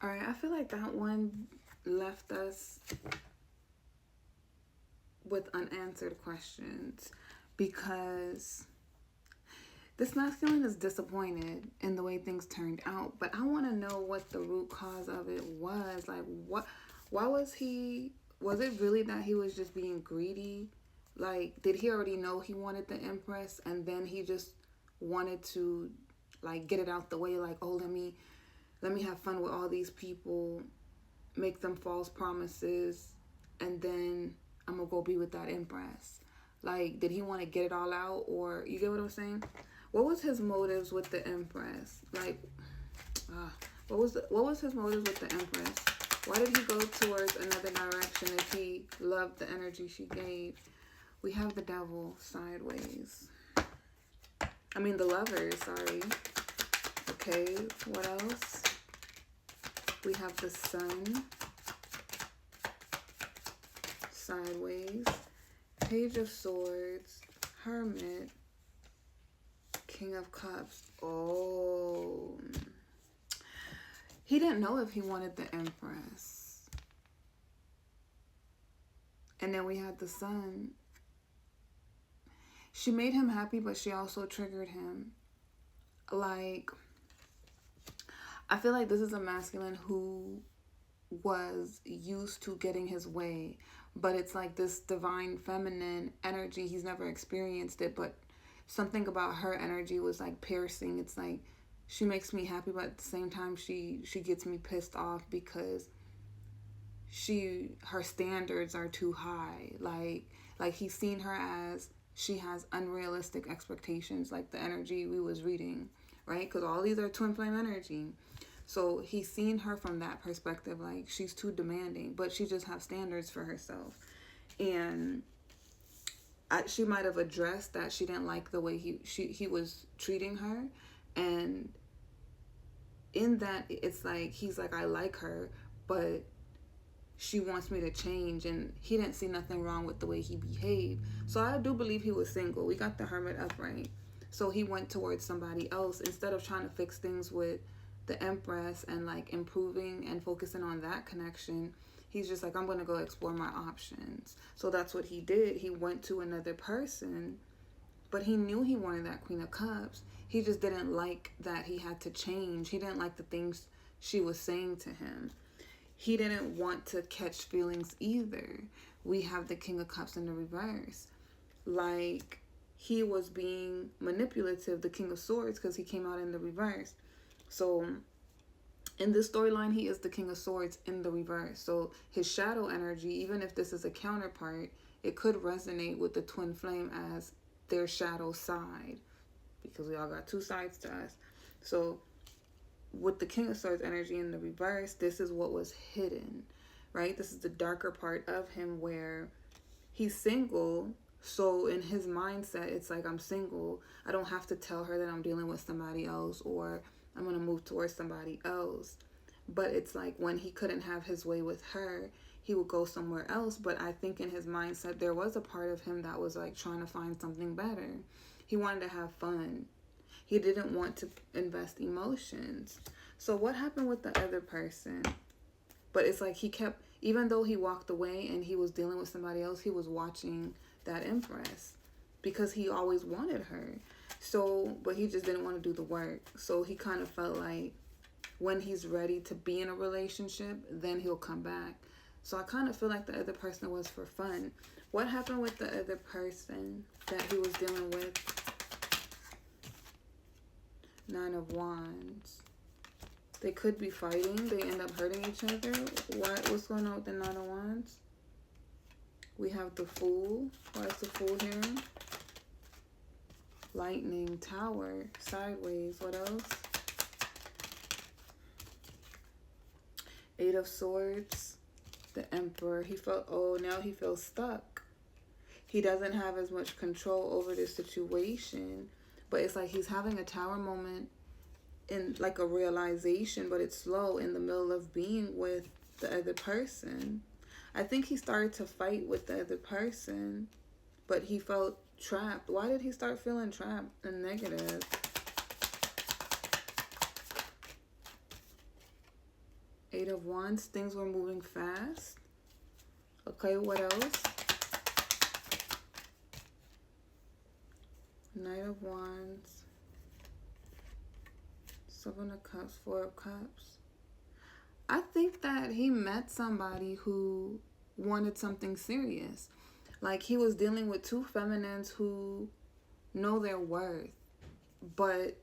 All right, I feel like that one left us with unanswered questions because this masculine is disappointed in the way things turned out, but I want to know what the root cause of it was. Like, why was it really that he was just being greedy? Like, did he already know he wanted the Empress and then he just wanted to, like, get it out the way? Like, oh, let me have fun with all these people, make them false promises, and then I'm gonna go be with that Empress. Like, did he want to get it all out, or you get what I'm saying? What was his motives with the Empress? Like, what was his motives with the Empress? Why did he go towards another direction if he loved the energy she gave? We have the Devil sideways. I mean, the Lovers, sorry. Okay, what else? We have the Sun sideways. Page of Swords, Hermit, King of Cups. Oh. He didn't know if he wanted the Empress. And then we had the Sun. She made him happy, but she also triggered him. Like, I feel like this is a masculine who was used to getting his way, but it's like this divine feminine energy. He's never experienced it, but something about her energy was like piercing. It's like she makes me happy, but at the same time she gets me pissed off because her standards are too high. Like he's seen her as she has unrealistic expectations, like the energy we was reading, right? Because all these are twin flame energy. So he's seen her from that perspective, like she's too demanding, but she just has standards for herself. And she might have addressed that she didn't like the way he was treating her. And in that, it's like, he's like, I like her, but she wants me to change. And he didn't see nothing wrong with the way he behaved. So I do believe he was single. We got the Hermit upright. So he went towards somebody else instead of trying to fix things with the Empress and like improving and focusing on that connection. He's just like, I'm going to go explore my options. So that's what he did. He went to another person, but he knew he wanted that Queen of Cups. He just didn't like that he had to change. He didn't like the things she was saying to him. He didn't want to catch feelings either. We have the King of Cups in the reverse. Like, he was being manipulative, the King of Swords, because he came out in the reverse. So in this storyline, he is the King of Swords in the reverse. So his shadow energy, even if this is a counterpart, it could resonate with the twin flame as their shadow side, because we all got two sides to us. So with the King of Swords energy in the reverse, this is what was hidden, right? This is the darker part of him where he's single. So in his mindset, it's like, I'm single. I don't have to tell her that I'm dealing with somebody else, or I'm going to move towards somebody else. But it's like when he couldn't have his way with her, he would go somewhere else. But I think in his mindset, there was a part of him that was like trying to find something better. He wanted to have fun. He didn't want to invest emotions. So what happened with the other person? But it's like he kept, even though he walked away and he was dealing with somebody else, he was watching that Empress because he always wanted her. So, but he just didn't want to do the work. So he kind of felt like when he's ready to be in a relationship, then he'll come back. So I kind of feel like the other person was for fun. What happened with the other person that he was dealing with? Nine of Wands. They could be fighting. They end up hurting each other. What's going on with the Nine of Wands? We have the Fool. Why is the Fool here? Lightning, Tower, sideways. What else? Eight of Swords, the Emperor. Now he feels stuck. He doesn't have as much control over this situation, but it's like he's having a Tower moment in like a realization, but it's slow in the middle of being with the other person. I think he started to fight with the other person, but he felt trapped. Why did he start feeling trapped and negative? Eight of Wands. Things were moving fast. Okay, what else? Knight of Wands. Seven of Cups. Four of Cups. I think that he met somebody who wanted something serious. Like, he was dealing with two feminines who know their worth. But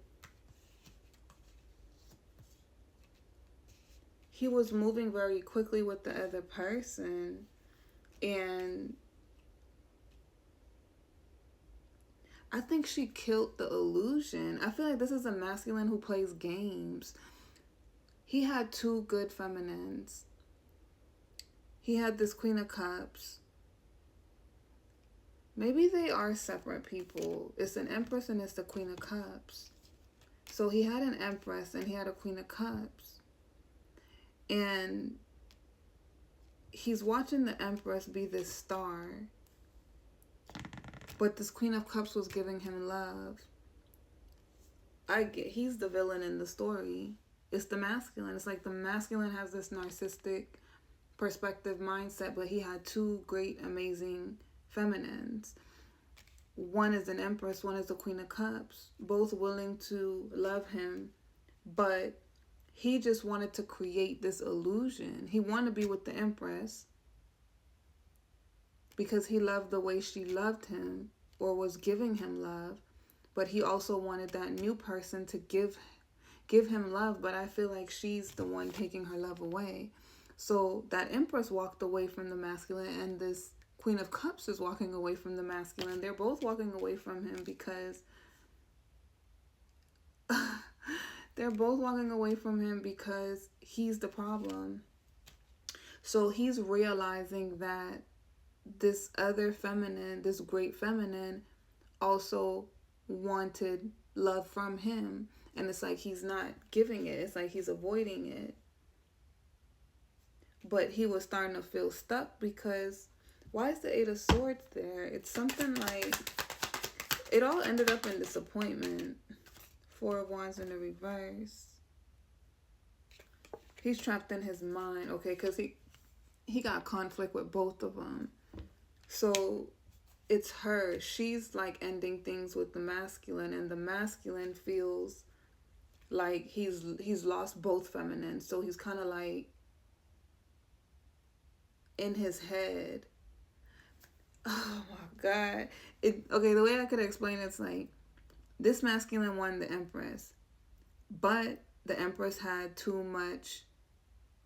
he was moving very quickly with the other person. And I think she killed the illusion. I feel like this is a masculine who plays games. He had two good feminines. He had this Queen of Cups. Maybe they are separate people. It's an Empress and it's the Queen of Cups. So he had an Empress and he had a Queen of Cups. And he's watching the Empress be this star. But this Queen of Cups was giving him love. He's the villain in the story. It's the masculine. It's like the masculine has this narcissistic perspective mindset, but he had two great, amazing feminines. One is an Empress, one is the Queen of Cups, both willing to love him, but he just wanted to create this illusion. He wanted to be with the Empress because he loved the way she loved him or was giving him love, but he also wanted that new person to give him love, but I feel like she's the one taking her love away. So that Empress walked away from the masculine, and this Queen of Cups is walking away from the masculine. They're both walking away from him because he's the problem. So he's realizing that this other feminine, this great feminine, also wanted love from him. And it's like he's not giving it. It's like he's avoiding it. But he was starting to feel stuck because why is the Eight of Swords there? It's something like it all ended up in disappointment. Four of Wands in the reverse. He's trapped in his mind. Okay, because he got conflict with both of them. So it's her. She's like ending things with the masculine, and the masculine feels like he's lost both feminine. So he's kind of like in his head. Oh my God. Okay, the way I could explain it's like this masculine won the Empress, but the Empress had too much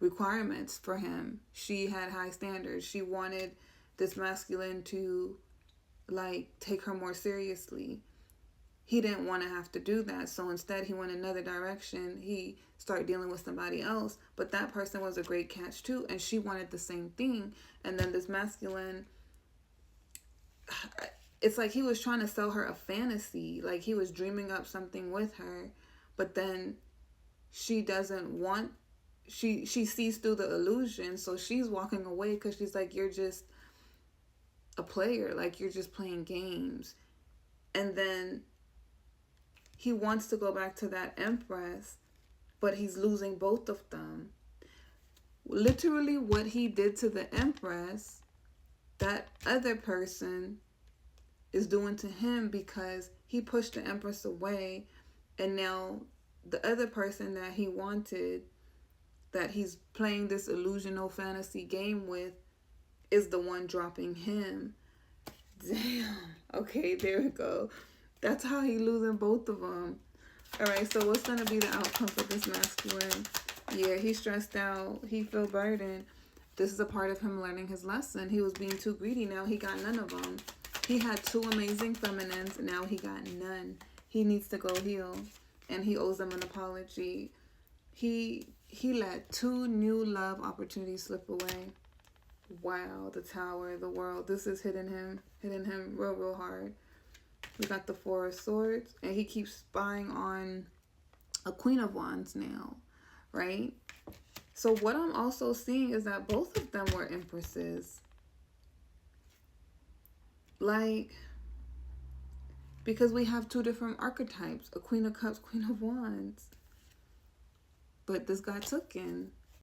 requirements for him. She had high standards. She wanted this masculine to like take her more seriously. He didn't want to have to do that. So instead he went another direction. He started dealing with somebody else, but that person was a great catch too. And she wanted the same thing. And then this masculine, it's like he was trying to sell her a fantasy. Like he was dreaming up something with her, but then she doesn't want, she sees through the illusion. So she's walking away because she's like, you're just a player. Like you're just playing games. And then he wants to go back to that Empress, but he's losing both of them. Literally what he did to the Empress, that other person is doing to him because he pushed the Empress away, and now the other person that he wanted, that he's playing this illusional fantasy game with, is the one dropping him. Damn. Okay, there we go. That's how he losing both of them. All right, so what's going to be the outcome for this masculine? Yeah, he's stressed out. He feel burdened. This is a part of him learning his lesson. He was being too greedy. Now he got none of them. He had two amazing feminines. Now he got none. He needs to go heal, and he owes them an apology. He let two new love opportunities slip away. Wow, the Tower, the World. This is hitting him real hard. We got the Four of Swords, and he keeps spying on a Queen of Wands now, right? So what I'm also seeing is that both of them were Empresses. Like, because we have two different archetypes, a Queen of Cups, Queen of Wands. But this got taken.